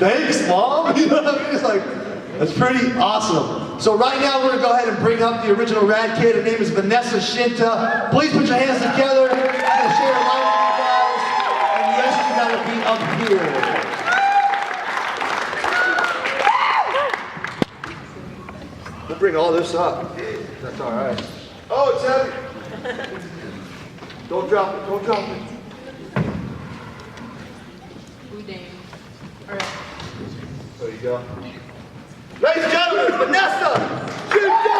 thanks, Mom. You know what I mean? It's like, that's pretty awesome. So right now, we're going to go ahead and bring up the original rad kid. Her name is Vanessa Shinta. Please put your hands together. She's going to share a line with you guys. And yes, you got to be up here. We'll bring all this up. That's all right. Oh, it's heavy. Don't drop it. Don't drop it. Ooh, dang. All right. There you go. Ladies and gentlemen, Vanessa Shinta!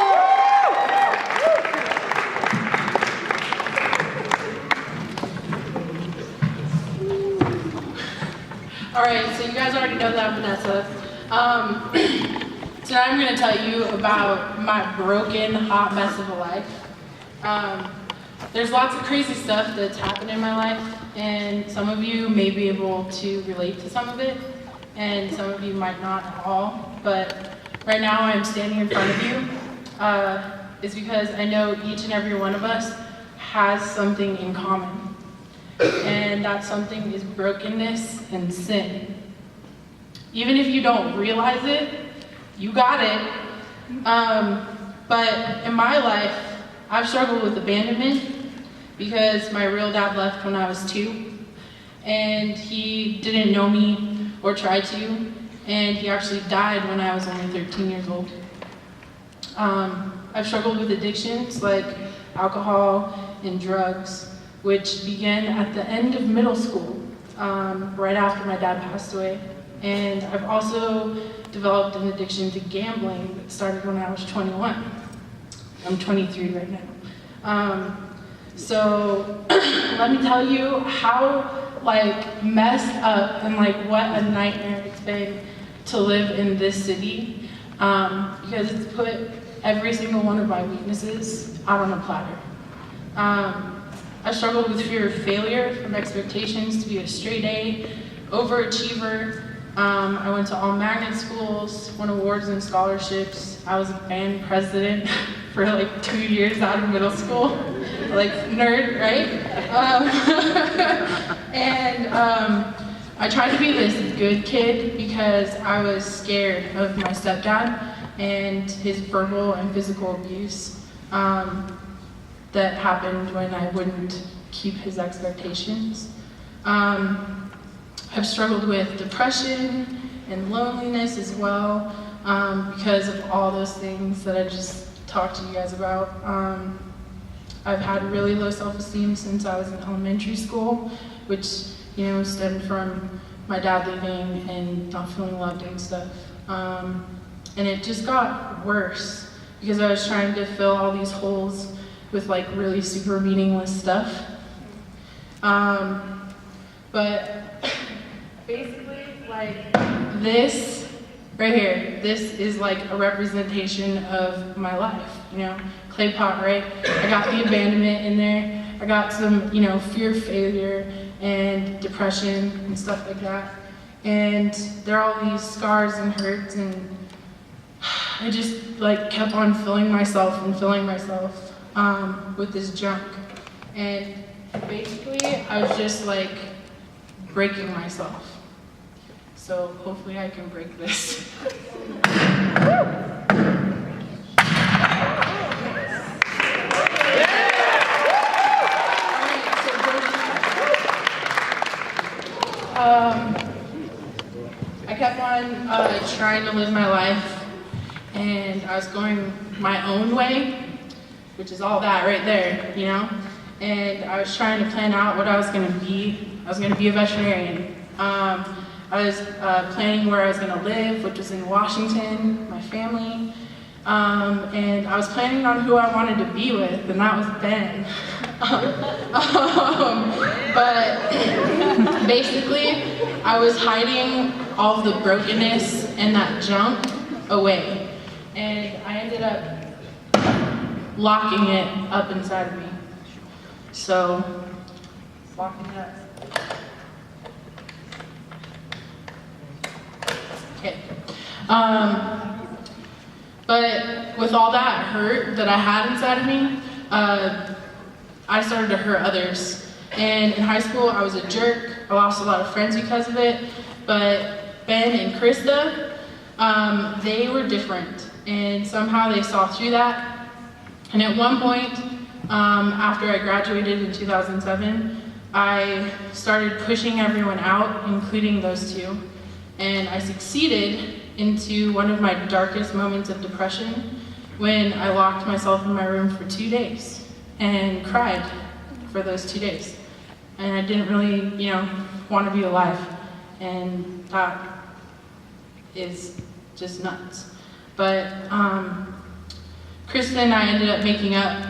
All right, so you guys already know that, Vanessa. Today I'm going to tell you about my broken, hot mess of a life. There's lots of crazy stuff that's happened in my life, and some of you may be able to relate to some of it, and some of you might not at all. But right now I'm standing in front of you is because I know each and every one of us has something in common, and that something is brokenness and sin. Even if you don't realize it, you got it. But in my life, I've struggled with abandonment because my real dad left when I was 2, and he didn't know me or try to, and he actually died when I was only 13 years old. I've struggled with addictions like alcohol and drugs, which began at the end of middle school, right after my dad passed away. And I've also developed an addiction to gambling that started when I was 21. I'm 23 right now. So let me tell you how messed up and what a nightmare it's been to live in this city, because it's put every single one of my weaknesses out on a platter. I struggled with fear of failure, from expectations to be a straight A, overachiever. I went to all magnet schools, won awards and scholarships. I was a band president for 2 years out of middle school. Nerd, right? And I tried to be this good kid because I was scared of my stepdad and his verbal and physical abuse that happened when I wouldn't keep his expectations. I've struggled with depression and loneliness as well, because of all those things that I just talked to you guys about. I've had really low self-esteem since I was in elementary school, which stemmed from my dad leaving and not feeling loved and stuff. And it just got worse because I was trying to fill all these holes with really super meaningless stuff. But basically, this right here, this is a representation of my life, clay pot, right? I got the abandonment in there. I got some, fear of failure and depression and stuff like that. And there are all these scars and hurts, and I just kept on filling myself with this junk. And basically, I was just breaking myself. So hopefully I can break this. I kept on trying to live my life, and I was going my own way, which is all that right there, And I was trying to plan out what I was going to be. I was going to be a veterinarian. I was planning where I was going to live, which was in Washington, my family. And I was planning on who I wanted to be with, and that was Ben. But basically, I was hiding all of the brokenness and that junk away. And I ended up locking it up inside of me. So, locking it up. Okay. But with all that hurt that I had inside of me, I started to hurt others. And in high school, I was a jerk. I lost a lot of friends because of it. But Ben and Krista, they were different, and somehow they saw through that. And at one point, after I graduated in 2007, I started pushing everyone out, including those two, and I succeeded into one of my darkest moments of depression when I locked myself in my room for 2 days and cried for those 2 days. And I didn't really, want to be alive. And that is just nuts. But Krista and I ended up making up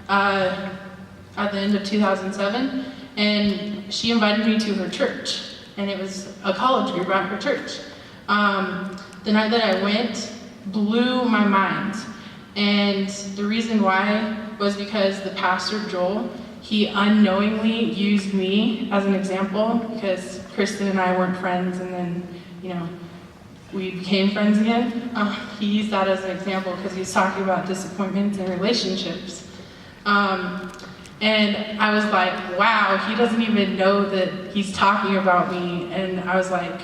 at the end of 2007, and she invited me to her church. And it was a college group at her church. The night that I went blew my mind. And the reason why was because the pastor, Joel, he unknowingly used me as an example, because Kristen and I weren't friends, and then, we became friends again. He used that as an example because he was talking about disappointments in relationships. And I was like, wow, he doesn't even know that he's talking about me. And I was like,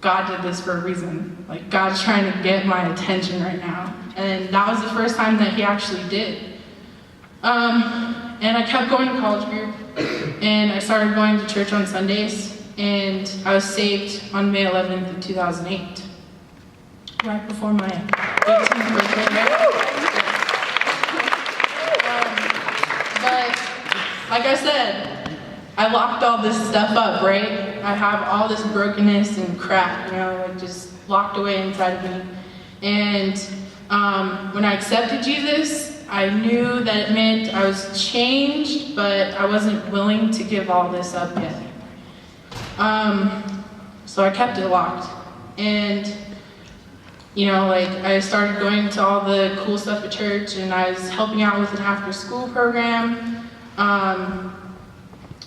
God did this for a reason. Like, God's trying to get my attention right now. And that was the first time that he actually did. And I kept going to college group, and I started going to church on Sundays, and I was saved on May 11th of 2008, right before my 18th birthday. But like I said, I locked all this stuff up, right? I have all this brokenness and crap, just locked away inside of me. And when I accepted Jesus, I knew that it meant I was changed, but I wasn't willing to give all this up yet. So I kept it locked. And, I started going to all the cool stuff at church, and I was helping out with an after-school program.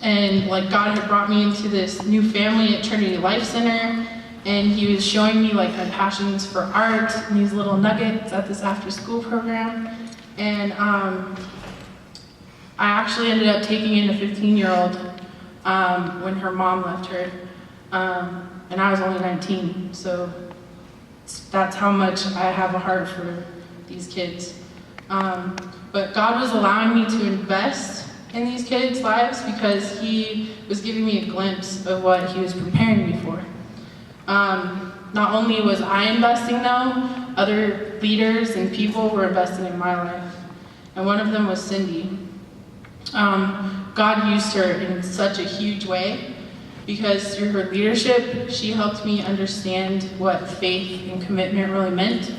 And God had brought me into this new family at Trinity Life Center, and he was showing me my passions for art and these little nuggets at this after-school program. And I actually ended up taking in a 15-year-old when her mom left her, and I was only 19, so that's how much I have a heart for these kids. But God was allowing me to invest in these kids' lives because he was giving me a glimpse of what he was preparing me for. Not only was I investing though, other leaders and people were investing in my life. And one of them was Cindy. God used her in such a huge way because through her leadership, she helped me understand what faith and commitment really meant,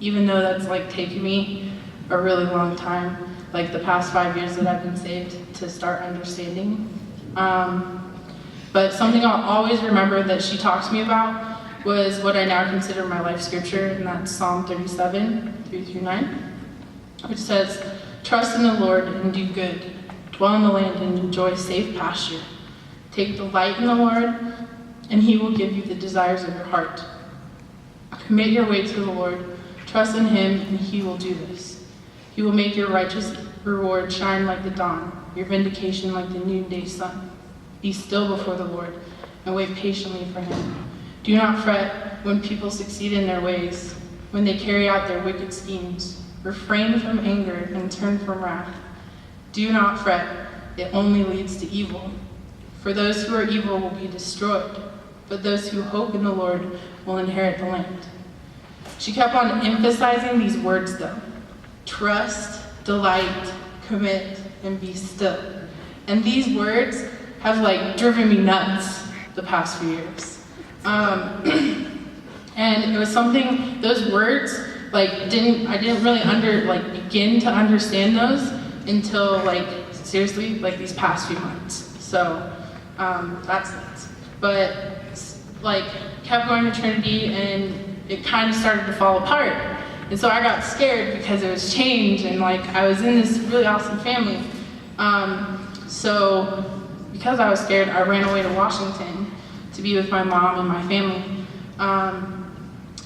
even though that's taken me a really long time, the past 5 years that I've been saved, to start understanding. But something I'll always remember that she talked to me about was what I now consider my life scripture, and that's Psalm 37, 3-9, which says, "Trust in the Lord and do good. Dwell in the land and enjoy safe pasture. Take delight in the Lord, and he will give you the desires of your heart. Commit your way to the Lord. Trust in him, and he will do this. He will make your righteous reward shine like the dawn, your vindication like the noonday sun. Be still before the Lord, and wait patiently for him. Do not fret when people succeed in their ways, when they carry out their wicked schemes. Refrain from anger and turn from wrath. Do not fret, it only leads to evil. For those who are evil will be destroyed, but those who hope in the Lord will inherit the land." She kept on emphasizing these words though. Trust, delight, commit, and be still. And these words have driven me nuts the past few years. And it was something, those words, I didn't really begin to understand those until seriously, these past few months. So, that's nuts. But, kept going to Trinity, and it kind of started to fall apart. And so I got scared because it was change, and I was in this really awesome family. So, because I was scared, I ran away to Washington to be with my mom and my family.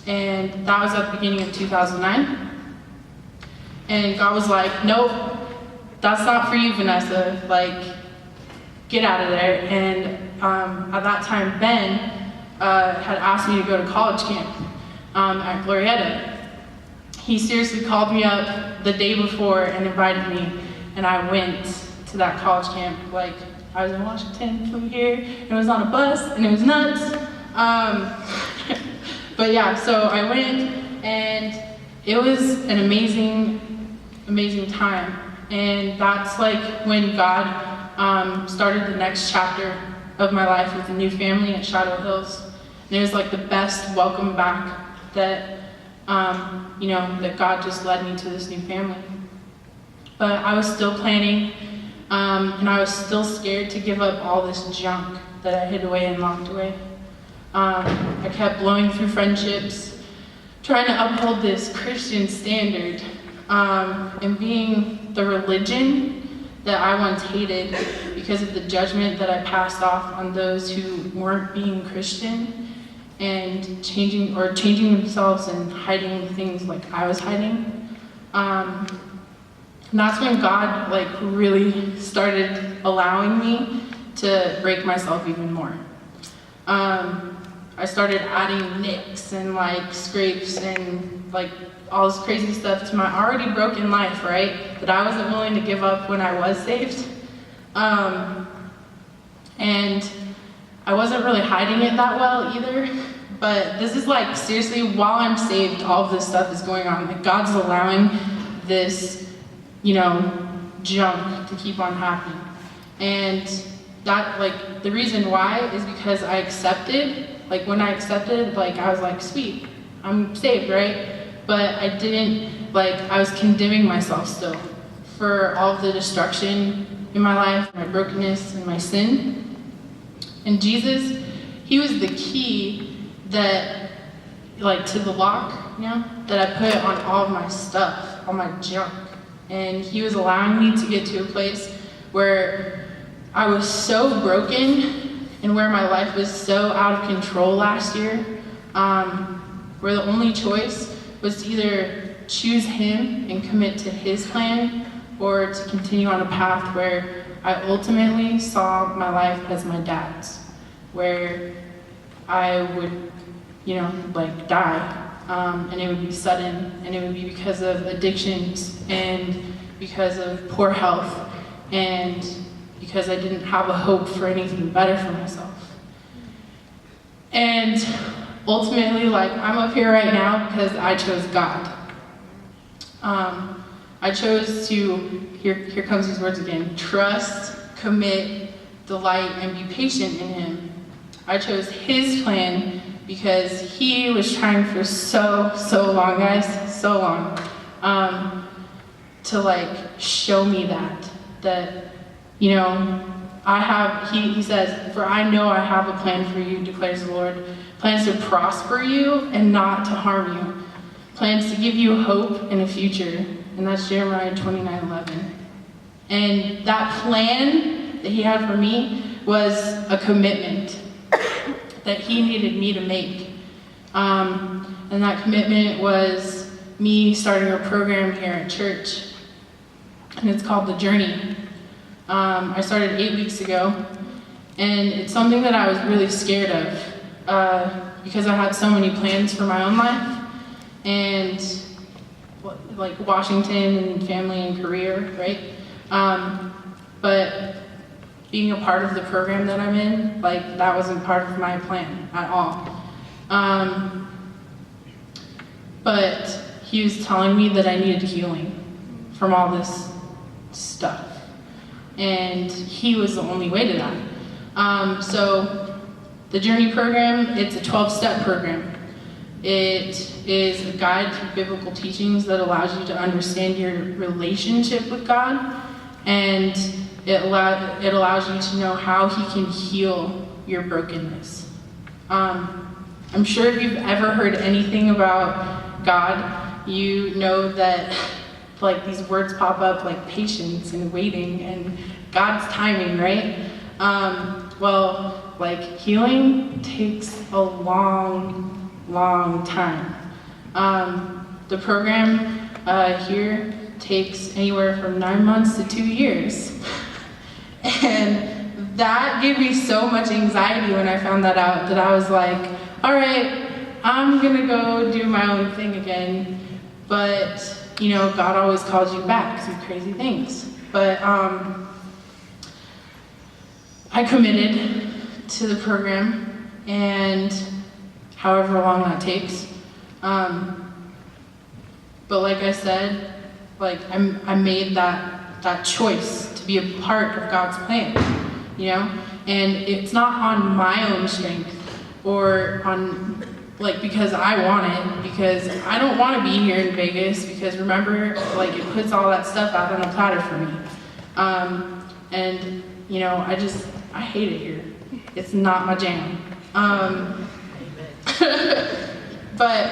And that was at the beginning of 2009. And God was like, "Nope, that's not for you, Vanessa. Get out of there." And at that time, Ben had asked me to go to college camp at Glorieta. He seriously called me up the day before and invited me, and I went to that college camp. Like, I was in Washington, flew here, and it was on a bus, and it was nuts. But yeah, so I went, and it was an amazing, amazing time. And that's like when God started the next chapter of my life with a new family at Shadow Hills. And it was like the best welcome back that, that God just led me to this new family. But I was still planning, and I was still scared to give up all this junk that I hid away and locked away. I kept blowing through friendships, trying to uphold this Christian standard, and being the religion that I once hated because of the judgment that I passed off on those who weren't being Christian and changing themselves and hiding things like I was hiding. And that's when God really started allowing me to break myself even more. I started adding nicks and scrapes and all this crazy stuff to my already broken life, right? That I wasn't willing to give up when I was saved. And I wasn't really hiding it that well either. But this is seriously, while I'm saved, all of this stuff is going on. God's allowing this, junk to keep on happening. And that, the reason why is because I accepted, when I accepted, I was sweet, I'm saved, right? But I didn't, I was condemning myself still for all of the destruction in my life, my brokenness, and my sin. And Jesus, he was the key that, to the lock, that I put on all of my stuff, all my junk. And he was allowing me to get to a place where I was so broken and where my life was so out of control last year, where the only choice was to either choose him and commit to his plan or to continue on a path where I ultimately saw my life as my dad's, where I would, die. And it would be sudden, and it would be because of addictions and because of poor health and because I didn't have a hope for anything better for myself. And ultimately, I'm up here right now because I chose God. I chose to, here comes these words again, trust, commit, delight, and be patient in him. I chose his plan because he was trying for so long, guys, so long, to show me that, I have, he says, for I know I have a plan for you, declares the Lord, plans to prosper you and not to harm you, plans to give you hope and a future, and that's Jeremiah 29:11. And that plan that he had for me was a commitment that he needed me to make. And that commitment was me starting a program here at church, and it's called The Journey. I started 8 weeks ago, and it's something that I was really scared of because I had so many plans for my own life, and Washington and family and career, right? But being a part of the program that I'm in, that wasn't part of my plan at all. But he was telling me that I needed healing from all this stuff. And he was the only way to that. So the Journey program, it's a 12-step program. It is a guide through biblical teachings that allows you to understand your relationship with God, and it allows you to know how he can heal your brokenness. I'm sure if you've ever heard anything about God, you know that these words pop up like patience and waiting and God's timing, right? Healing takes a long time. The program here takes anywhere from 9 months to 2 years. And that gave me so much anxiety when I found that out, that I was like, all right, I'm gonna go do my own thing again. But, you know, God always calls you back through crazy things. But I committed to the program, and however long that takes. But like I said, like I made that choice to be a part of God's plan, you know? And it's not on my own strength or on, like, because I want it, because I don't want to be here in Vegas, because remember, like, it puts all that stuff out on a platter for me. And, you know, I hate it here. It's not my jam. But,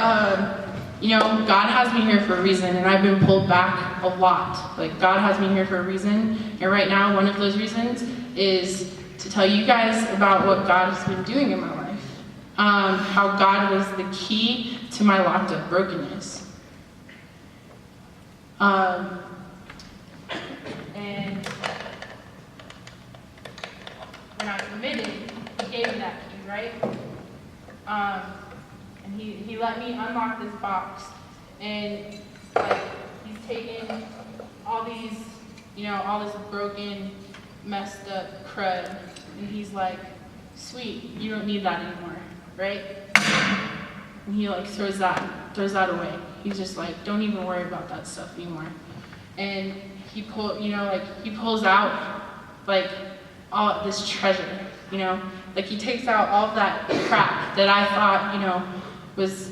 you know, God has me here for a reason, and I've been pulled back a lot. Like, God has me here for a reason, and right now, one of those reasons is to tell you guys about what God has been doing in my life. How God was the key to my locked up brokenness. And when I committed, he gave me that key, right? And he let me unlock this box, and like he's taken all these, you know, all this broken, messed up crud, and he's like, sweet, you don't need that anymore, right? And he like throws that away. He's just like, don't even worry about that stuff anymore. And he pulls out like all this treasure, you know, like he takes out all of that crap that I thought, you know, was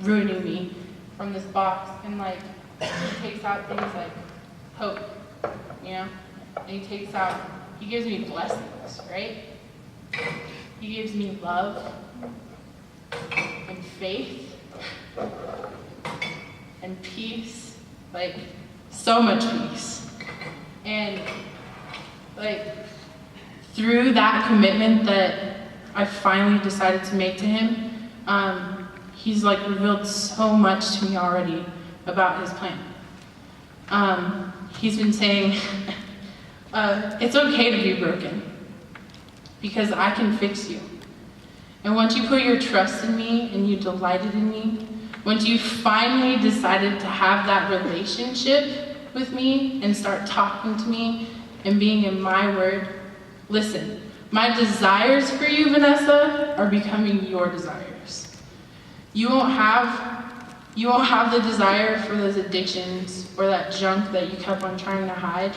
ruining me from this box, and like he takes out things like hope, you know, and he gives me blessings, right? He gives me love and faith and peace, like so much peace. And like through that commitment that I finally decided to make to him, he's like revealed so much to me already about his plan. He's been saying, it's okay to be broken, because I can fix you. And once you put your trust in me and you delighted in me, once you finally decided to have that relationship with me and start talking to me and being in my word, listen, my desires for you, Vanessa, are becoming your desires. You won't have the desire for those addictions or that junk that you kept on trying to hide,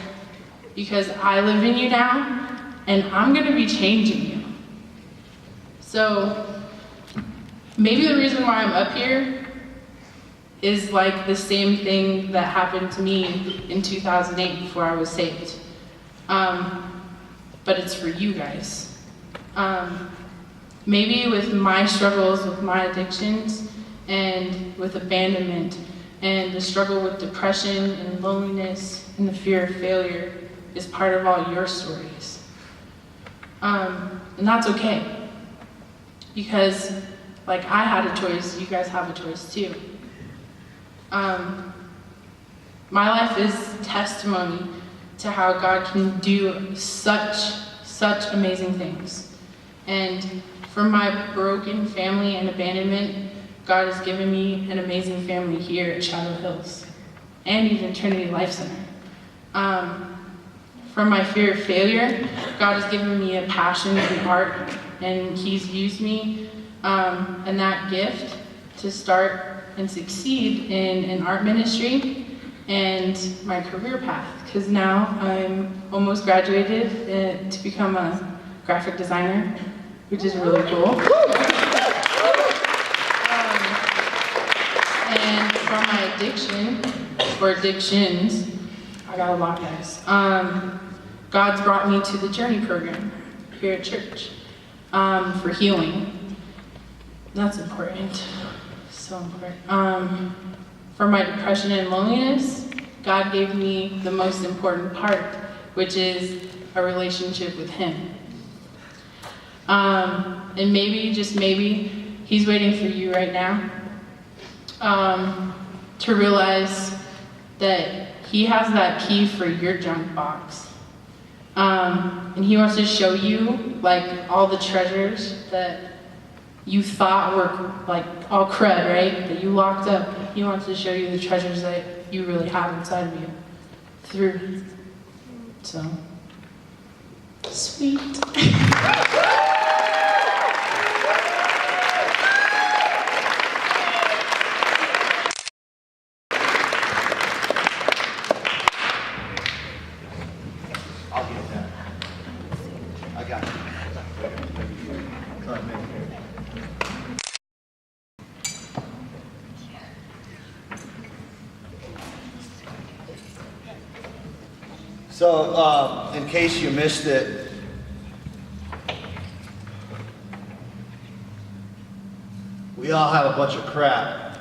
because I live in you now, and I'm gonna be changing you. So maybe the reason why I'm up here is like the same thing that happened to me in 2008 before I was saved. But it's for you guys. Maybe with my struggles, with my addictions, and with abandonment, and the struggle with depression and loneliness and the fear of failure is part of all your stories. And that's okay. Because like I had a choice, you guys have a choice too. My life is testimony to how God can do such amazing things. And from my broken family and abandonment, God has given me an amazing family here at Shadow Hills, and even Trinity Life Center. From my fear of failure, God has given me a passion in art, and He's used me and that gift to start and succeed in an art ministry and my career path, because now I'm almost graduated to become a graphic designer, which is really cool. And from my addiction, or addictions, I got a lot, guys. God's brought me to the Journey program here at church for healing. That's important, so important. For my depression and loneliness, God gave me the most important part, which is a relationship with Him. And maybe, just maybe, He's waiting for you right now to realize that He has that key for your junk box. And he wants to show you like all the treasures that you thought were like all crud, right? That you locked up. He wants to show you the treasures that you really have inside of you through. So, sweet. I'll get that. I got you. Come on, man. So, in case you missed it, we all have a bunch of crap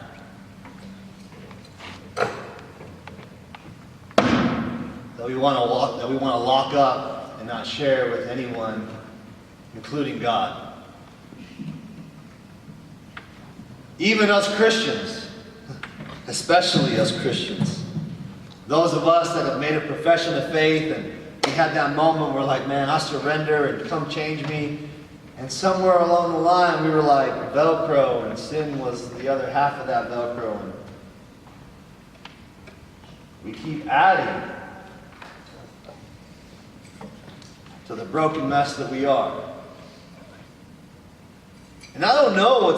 that we want to lock up and not share with anyone, including God. Even us Christians, especially us Christians. Those of us that have made a profession of faith and we had that moment where we're like, man, I surrender and come change me. And somewhere along the line we were like Velcro, and sin was the other half of that Velcro. And we keep adding to the broken mess that we are. And I don't know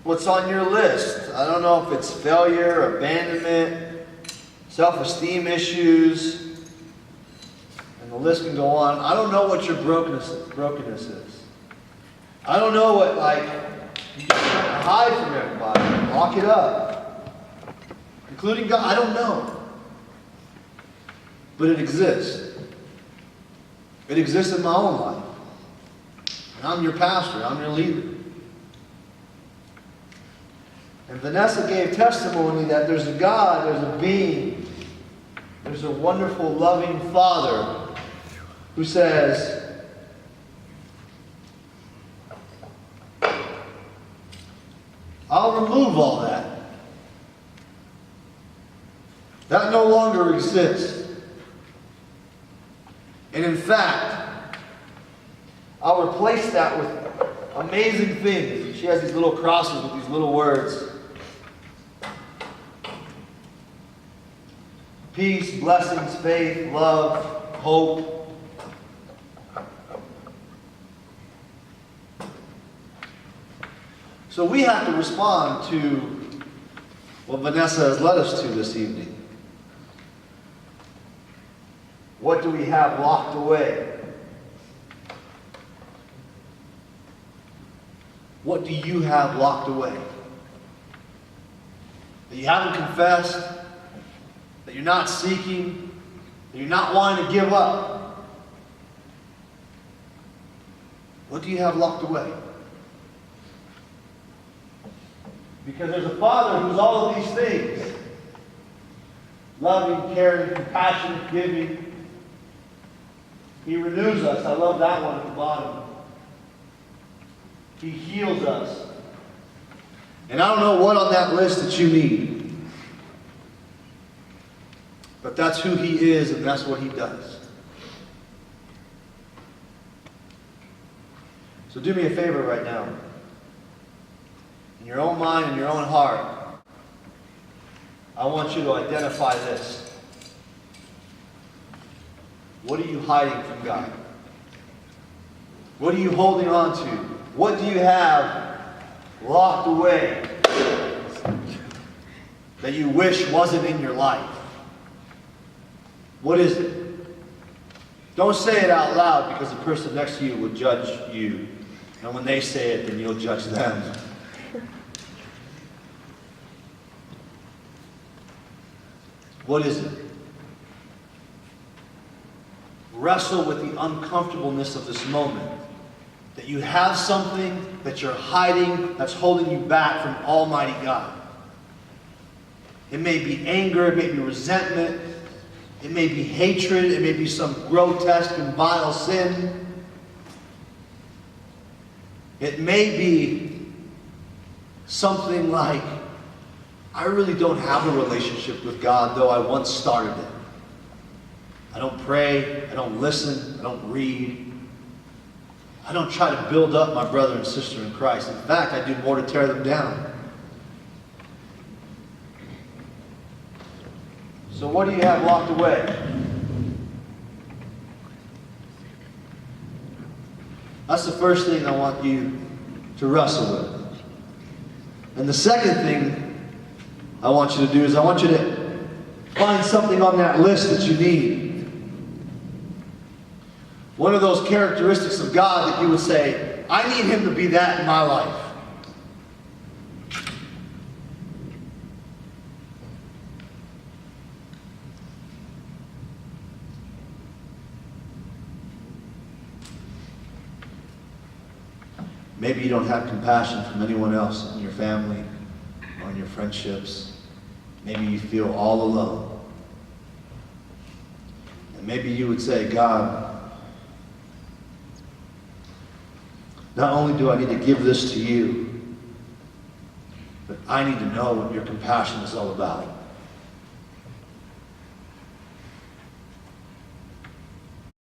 what's on your list. I don't know if it's failure, abandonment, self-esteem issues, and the list can go on. I don't know what your brokenness is. I don't know what, like, you just trying to hide from everybody, lock it up, including God. I don't know. But it exists. It exists in my own life. And I'm your pastor, I'm your leader. And Vanessa gave testimony that there's a God, there's a being, there's a wonderful, loving Father who says, I'll remove all that. That no longer exists. And in fact, I'll replace that with amazing things. She has these little crosses with these little words. Peace, blessings, faith, love, hope. So we have to respond to what Vanessa has led us to this evening. What do we have locked away? What do you have locked away? That you haven't confessed, that you're not seeking, that you're not wanting to give up. What do you have locked away? Because there's a Father who's all of these things. Loving, caring, compassionate, giving. He renews us. I love that one at the bottom. He heals us. And I don't know what on that list that you need. But that's who He is, and that's what He does. So do me a favor right now. In your own mind and your own heart, I want you to identify this. What are you hiding from God? What are you holding on to? What do you have locked away that you wish wasn't in your life? What is it? Don't say it out loud, because the person next to you will judge you. And when they say it, then you'll judge them. What is it? Wrestle with the uncomfortableness of this moment. That you have something that you're hiding that's holding you back from Almighty God. It may be anger, it may be resentment, it may be hatred, it may be some grotesque and vile sin. It may be something like, I really don't have a relationship with God, though I once started it. I don't pray. I don't listen. I don't read. I don't try to build up my brother and sister in Christ. In fact, I do more to tear them down. So what do you have locked away? That's the first thing I want you to wrestle with. And the second thing I want you to do is I want you to find something on that list that you need. One of those characteristics of God that you would say, I need him to be that in my life. Maybe you don't have compassion from anyone else in your family or in your friendships. Maybe you feel all alone. And maybe you would say, God, not only do I need to give this to you, but I need to know what your compassion is all about.